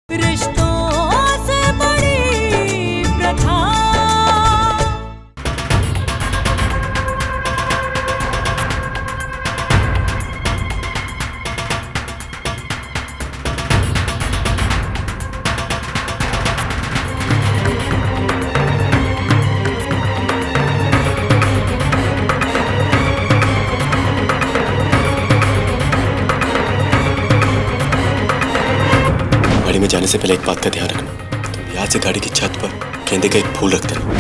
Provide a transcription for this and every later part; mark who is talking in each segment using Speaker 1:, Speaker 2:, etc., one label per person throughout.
Speaker 1: रिश्तों से बड़ी प्रथा।
Speaker 2: गाड़ी में जाने से पहले एक बात का ध्यान रखना, तुम याद से गाड़ी की छत पर गेंदे का एक फूल रख देना।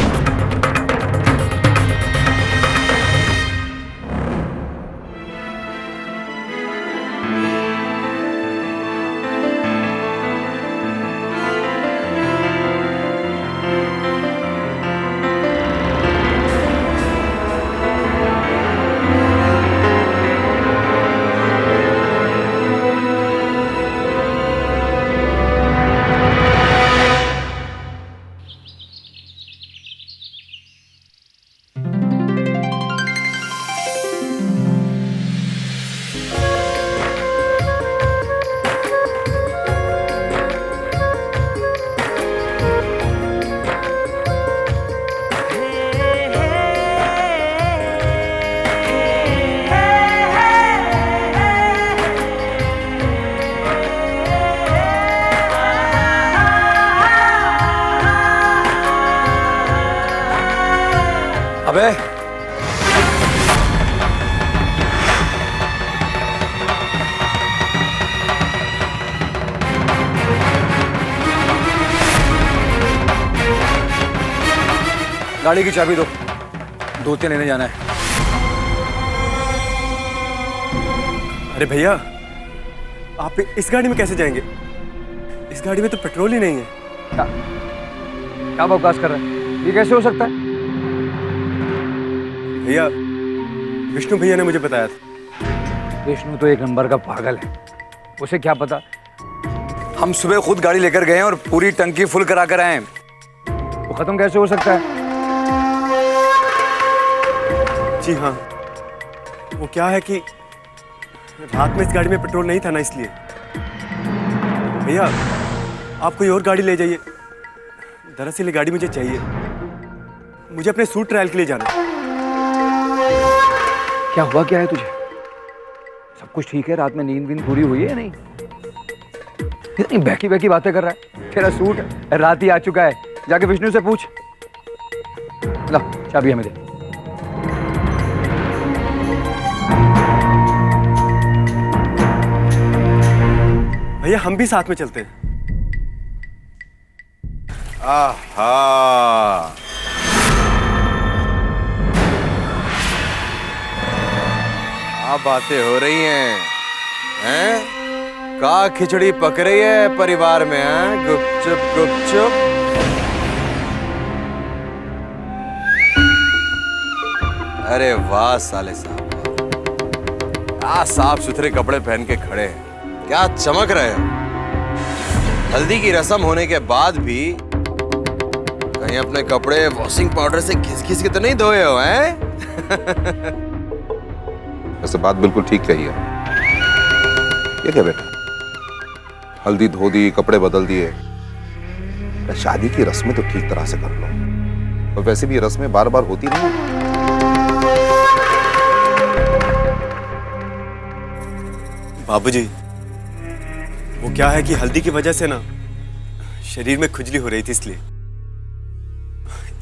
Speaker 3: अबे गाड़ी की चाबी दो, धोते लेने जाना है।
Speaker 4: अरे भैया, आप इस गाड़ी में कैसे जाएंगे? इस गाड़ी में तो पेट्रोल ही नहीं है।
Speaker 3: क्या बकवास कर रहा है? ये कैसे हो सकता है?
Speaker 4: भैया, विष्णु भैया ने मुझे बताया था।
Speaker 3: विष्णु तो एक नंबर का पागल है, उसे क्या पता। हम सुबह खुद गाड़ी लेकर गए और पूरी टंकी फुल करा कर आए। वो खत्म कैसे हो सकता है?
Speaker 4: जी हाँ, वो क्या है कि रात में इस गाड़ी में पेट्रोल नहीं था ना, इसलिए। भैया, आप कोई और गाड़ी ले जाइए। दरअसल ये गाड़ी मुझे चाहिए, मुझे अपने सूट ट्रायल के लिए जाना है।
Speaker 3: क्या हुआ, क्या है तुझे? सब कुछ ठीक है? रात में नींद पूरी हुई है या नहीं? इतनी बहकी बहकी बातें कर रहा है। तेरा सूट रात ही आ चुका है, जाके विष्णु से पूछ। ला चाबी हमें दे।
Speaker 4: भैया, हम भी साथ में चलते हैं।
Speaker 5: आहा, क्या बातें हो रही हैं? का खिचड़ी पक रही है परिवार में, हैं? गुपचुप गुपचुप। अरे वाह साले साहब, क्या साफ सुथरे कपड़े पहन के खड़े हैं, क्या चमक रहे हो। हल्दी की रस्म होने के बाद भी कहीं अपने कपड़े वॉशिंग पाउडर से घिस घिस के तो नहीं धोए हो, हैं?
Speaker 6: वैसे बात बिल्कुल ठीक कही है। ये क्या बेटा, हल्दी धो दी, कपड़े बदल दिए। शादी की रस्में तो ठीक तरह से कर लो। और वैसे भी ये रस्में बार बार होती नहीं।
Speaker 4: बाबूजी, वो क्या है कि हल्दी की वजह से ना शरीर में खुजली हो रही थी,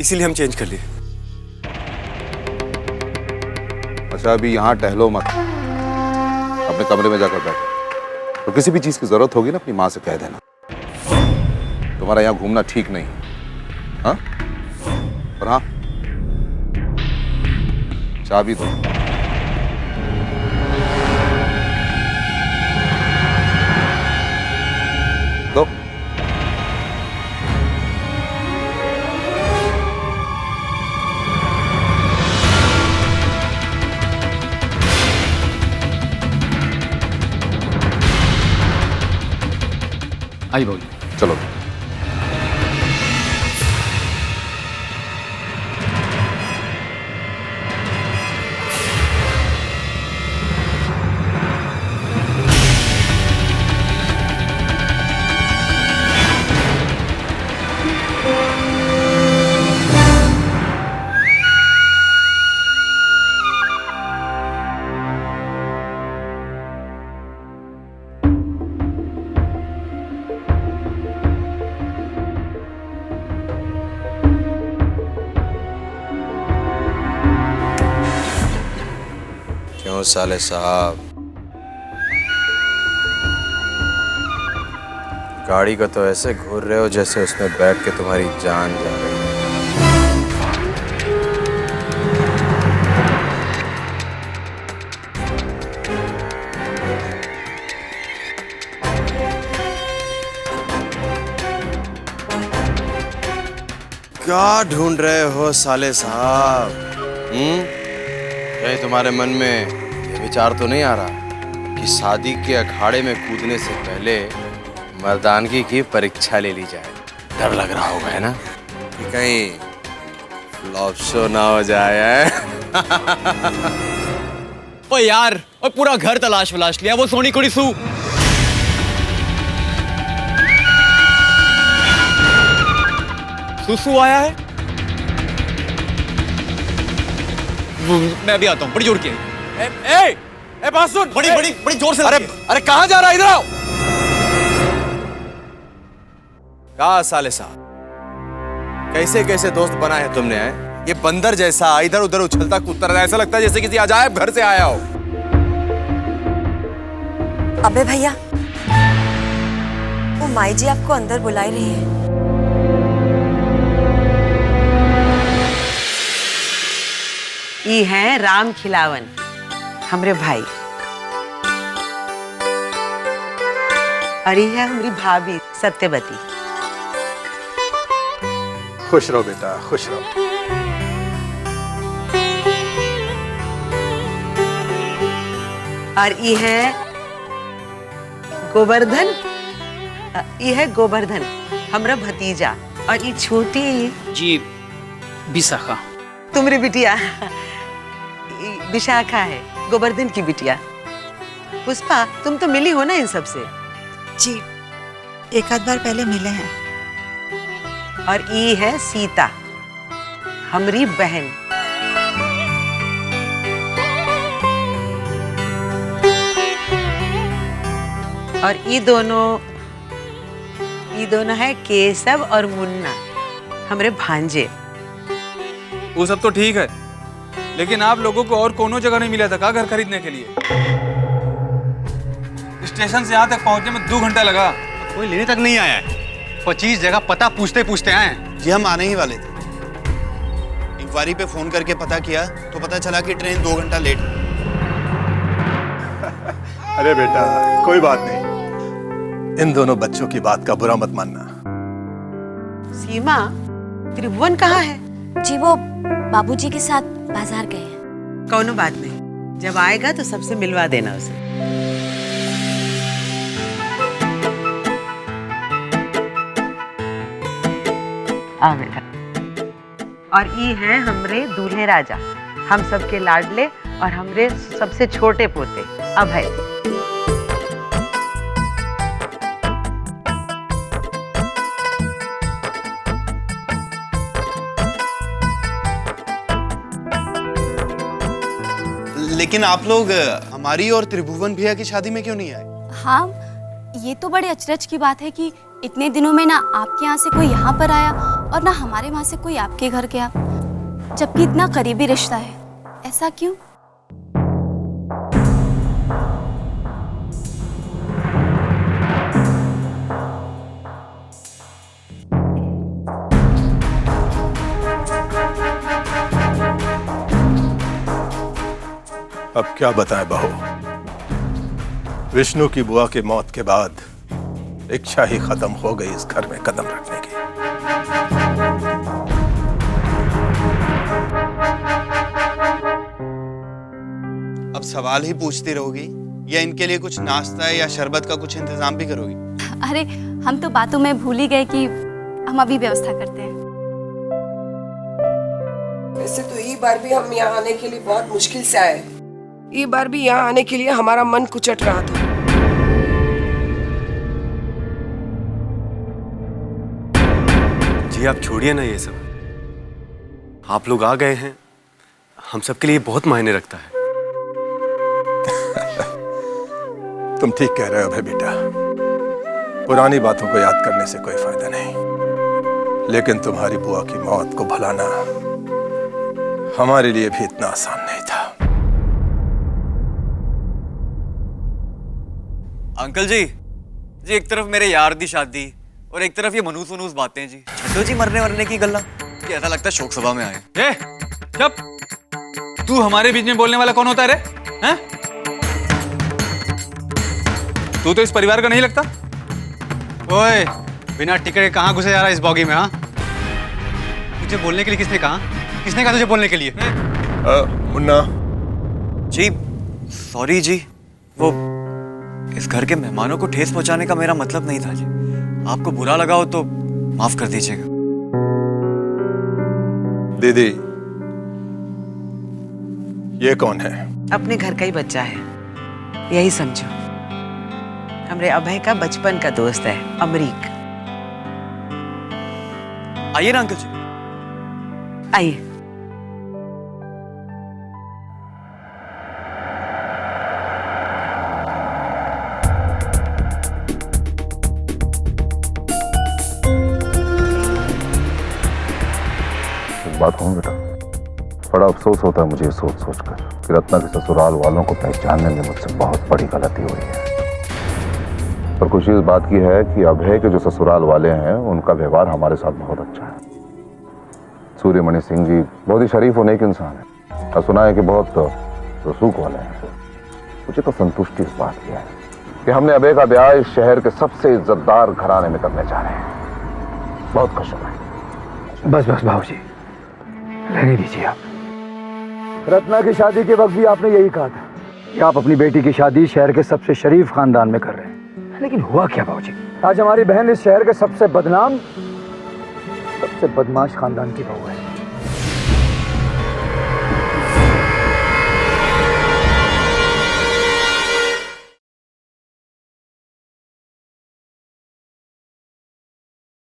Speaker 4: इसीलिए हम चेंज कर लिए।
Speaker 6: अच्छा, अभी यहाँ टहलो मत, अपने कमरे में जाकर बैठो। तो किसी भी चीज की जरूरत होगी ना, अपनी माँ से कह देना। तुम्हारा यहाँ घूमना ठीक नहीं, हाँ? और हाँ, चाबी दो। दो।
Speaker 3: आई बोल।
Speaker 6: चलो।
Speaker 5: साले साहब। गाड़ी को तो ऐसे घूर रहे हो जैसे उसमें बैठ के तुम्हारी जान जा रही है। क्या ढूंढ रहे हो साले साहब? कहीं तुम्हारे मन में ये विचार तो नहीं आ रहा कि शादी के अखाड़े में कूदने से पहले मर्दानगी की परीक्षा ले ली जाए? डर लग रहा होगा है ना कि कहीं फ्लॉप शो ना हो जाए।
Speaker 7: ओ यार, और पूरा घर तलाश वलाश लिया, वो सोनी कुड़ी सू सुसु आया है। मैं अभी आता हूँ, बड़ी जोर की।
Speaker 5: ए बात सुन,
Speaker 7: बड़ी बड़ी बड़ी जोर से।
Speaker 5: अरे कहाँ जा रहा है? इधर आओ। कहा साले साहब, कैसे कैसे दोस्त बनाए हैं तुमने? ये बंदर जैसा इधर उधर उछलता कूदता रहता है, ऐसा लगता है जैसे किसी अजायब घर से आया हो।
Speaker 8: अबे भैया, वो माई जी आपको अंदर बुला रही है।
Speaker 9: ये है राम खिलावन, हमरे भाई, और ये है हमारी भाभी सत्यवती।
Speaker 10: खुश रहो बेटा, खुश रहो।
Speaker 9: और ये है गोवर्धन, ये है गोवर्धन हमरा भतीजा, और ये छोटी
Speaker 7: जी विशाखा,
Speaker 9: तुम्हारी बिटिया विशाखा है, गोवर्धन की बिटिया। पुष्पा, तुम तो मिली हो ना इन सब से?
Speaker 8: जी, एक आध बार पहले मिले हैं।
Speaker 9: और ये है सीता, हमारी बहन। और ये दोनों है केशव और मुन्ना, हमारे भांजे।
Speaker 11: वो सब तो ठीक है, लेकिन आप लोगों को और कोनो जगह नहीं मिला था क्या घर खरीदने के लिए? स्टेशन से यहाँ तक पहुँचने में 2 घंटा लगा।
Speaker 7: कोई लेने तक नहीं आया है। 25 जगह पता पूछते पूछते आए हैं।
Speaker 12: जी हम आने ही वाले थे। इंक्वायरी पे फोन करके पता किया तो पता चला कि ट्रेन 2 घंटा लेट है।
Speaker 10: अरे बेटा, कोई बात नहीं। इन दोनों बच्चों की बात का बुरा मत मानना।
Speaker 9: सीमा, त्रिभुवन कहाँ है?
Speaker 8: जी वो बाबूजी के साथ बाजार गए हैं।
Speaker 9: कौनो बात नहीं, जब आएगा तो सबसे मिलवा देना उसे। आ बेटा। और ये है हमरे दूल्हे राजा, हम सबके लाडले और हमरे सबसे छोटे पोते अभय।
Speaker 12: लेकिन आप लोग हमारी और त्रिभुवन भैया की शादी में क्यों नहीं आए?
Speaker 8: हाँ, ये तो बड़े अचरज की बात है कि इतने दिनों में ना आपके यहाँ से कोई यहाँ पर आया और ना हमारे वहाँ से कोई आपके घर गया, जबकि इतना करीबी रिश्ता है। ऐसा क्यों?
Speaker 10: अब क्या बताएं बहू, विष्णु की बुआ की मौत के बाद इच्छा ही खत्म हो गई इस घर में कदम रखने की।
Speaker 12: अब सवाल ही पूछती रहोगी या इनके लिए कुछ नाश्ता या शरबत का कुछ इंतजाम भी करोगी?
Speaker 8: अरे हम तो बातों में भूल ही गए कि हम अभी व्यवस्था करते हैं।
Speaker 13: वैसे तो ये बार भी हम यहाँ आने के लिए बहुत मुश्किल से आए। ये बार भी यहाँ आने के लिए हमारा मन कुचट रहा था।
Speaker 4: जी आप छोड़िए ना ये सब, आप लोग आ गए हैं, हम सबके लिए बहुत मायने रखता है।
Speaker 10: तुम ठीक कह रहे हो भाई बेटा, पुरानी बातों को याद करने से कोई फायदा नहीं, लेकिन तुम्हारी बुआ की मौत को भुलाना हमारे लिए भी इतना आसान नहीं था।
Speaker 14: अंकल जी एक तरफ मेरे यार दी शादी और एक तरफ ये मनूस वनूस बातें जी। छड्डो जी मरने वरने की गल्ला, ये ऐसा लगता है शोक सभा में आए।
Speaker 11: ए, चुप। तू हमारे बीच में बोलने वाला कौन होता है रे? हैं? तू तो इस परिवार का नहीं लगता।
Speaker 7: ओए, बिना टिकट के कहाँ घुसे जा रहा है इस बॉगी में? हाँ, तुझे बोलने के लिए किसने कहा? किसने कहा तुझे बोलने के लिए?
Speaker 6: मुन्ना
Speaker 14: जी सॉरी जी, वो इस घर के मेहमानों को ठेस पहुंचाने का मेरा मतलब नहीं था जी। आपको बुरा लगा हो तो माफ कर दीजिएगा।
Speaker 10: दीदी, ये कौन है?
Speaker 9: अपने घर का ही बच्चा है, यही समझो। हमरे अभय का बचपन का दोस्त है, अमरीक।
Speaker 14: आइए ना अंकल जी।
Speaker 9: आइए।
Speaker 6: बात कहूँ बेटा, बड़ा अफसोस होता है मुझे सोच सोच कर कि रत्ना के ससुराल वालों को पहचानने में मुझसे बहुत बड़ी गलती हुई है। पर खुशी इस बात की है कि अभय के जो ससुराल वाले हैं उनका व्यवहार हमारे साथ बहुत अच्छा है। सूर्यमणि सिंह जी बहुत ही शरीफ और नेक इंसान है और सुना है कि बहुत रसूख वाले हैं। मुझे तो संतुष्टि इस बात की है कि हमने अभय का ब्याह इस शहर के सबसे इज्जतदार घराने में करने जा रहे हैं। बहुत खुश हूं।
Speaker 3: बस बस भाऊजी, रहने दीजिए आप। रत्ना की शादी के वक्त भी आपने यही कहा था कि आप अपनी बेटी की शादी शहर के सबसे शरीफ खानदान में कर रहे हैं, लेकिन हुआ क्या भाऊजी? आज हमारी बहन इस शहर के सबसे बदनाम, सबसे बदमाश खानदान की बहू है।